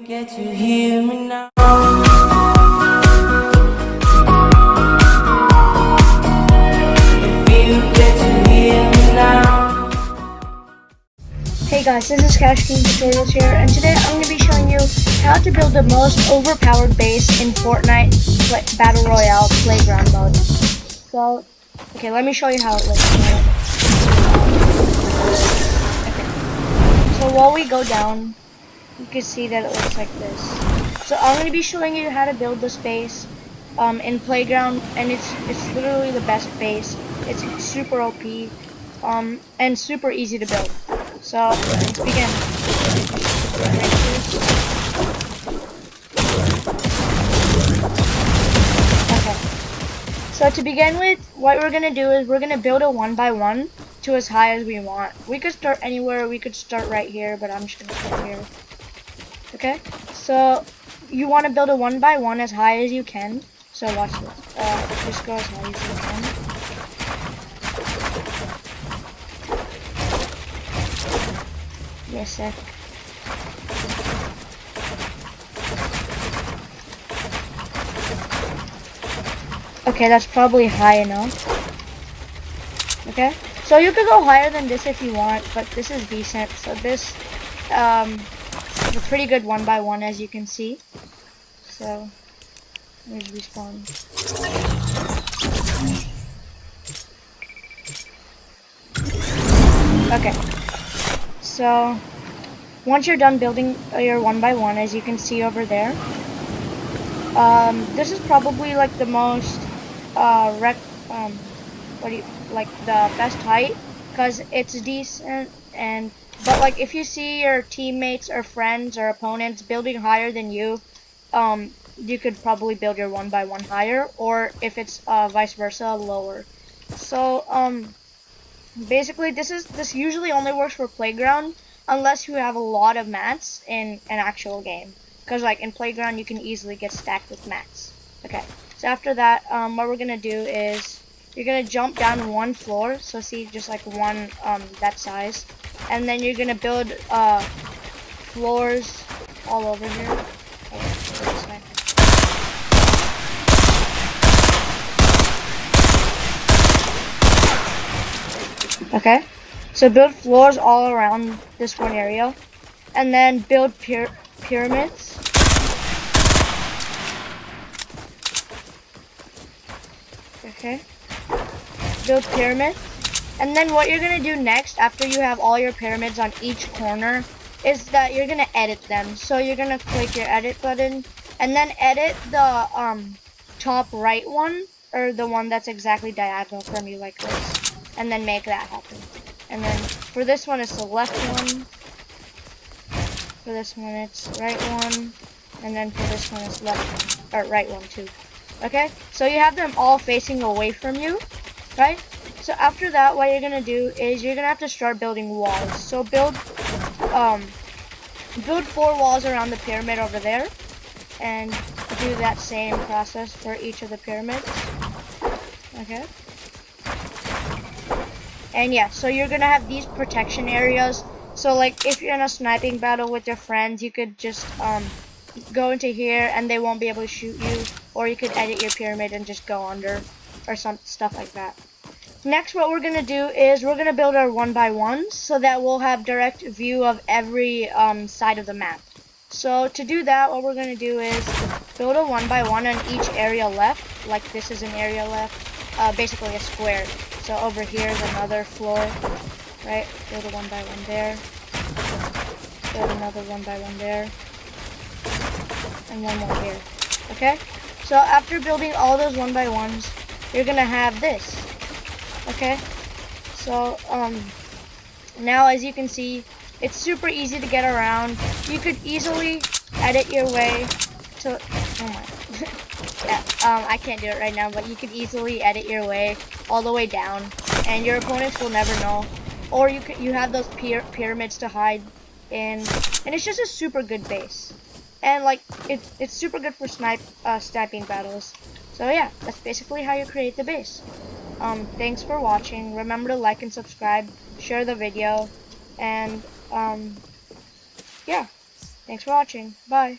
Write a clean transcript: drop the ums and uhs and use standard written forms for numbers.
get to hear me now. If you get to hear me now. Hey guys, this is Cash King Tutorials here, and today I'm going to be showing you how to build the most overpowered base in Fortnite Battle Royale Playground mode. So, okay, let me show you how it looks. Okay. So while we go down, you can see that it looks like this. So I'm going to be showing you how to build this base in Playground, and it's literally the best base. It's super OP and super easy to build. So let's begin. Okay. So to begin with, what we're gonna do is we're gonna build a 1x1 to as high as we want. We could start anywhere. We could start right here, but I'm just gonna start here. Okay. So you want to build a 1x1 as high as you can. So watch this. Just go as high as you can. Give me a sec. Okay, that's probably high enough. Okay, so you could go higher than this if you want, but this is decent. So this is a pretty good 1x1, as you can see. So let me just respawn. Okay. So once you're done building your 1x1, as you can see over there, this is probably like the most the best height, because it's decent. But like if you see your teammates or friends or opponents building higher than you, you could probably build your 1x1 higher, or if it's vice versa, lower. So basically, this usually only works for Playground unless you have a lot of mats in an actual game. Because like in Playground, you can easily get stacked with mats. Okay, so after that, what we're gonna do is you're gonna jump down one floor. So see, just like one that size, and then you're gonna build floors all over here. Okay, so build floors all around this one area, and then build pyramids. Okay, build pyramids, and then what you're gonna do next, after you have all your pyramids on each corner, is that you're gonna edit them. So you're gonna click your edit button, and then edit the top right one, or the one that's exactly diagonal from you, like this. And then make that happen. And then for this one, it's the left one. For this one, it's right one. And then for this one, it's left one, or right one too. Okay? So you have them all facing away from you, right? So after that, what you're gonna do is you're gonna have to start building walls. So build 4 walls around the pyramid over there, and do that same process for each of the pyramids. Okay? And yeah, so you're gonna have these protection areas. So like if you're in a sniping battle with your friends, you could just go into here and they won't be able to shoot you, or you could edit your pyramid and just go under, or some stuff like that. Next, what we're gonna do is we're gonna build our 1x1s so that we'll have direct view of every side of the map. So to do that, what we're gonna do is build a 1x1 on each area left. Like this is an area left, basically a square. So over here is another floor, right? Build a 1x1 there. Build another 1x1 there. And one more here. Okay? So after building all those 1x1s, you're gonna have this. Okay? So now as you can see, it's super easy to get around. You could easily edit your way to, oh my. Yeah, I can't do it right now, but you could easily edit your way all the way down, and your opponents will never know. Or you have those pyramids to hide in, and it's just a super good base. And like it's super good for sniping battles. So yeah, that's basically how you create the base. Thanks for watching. Remember to like and subscribe, share the video, and yeah. Thanks for watching. Bye.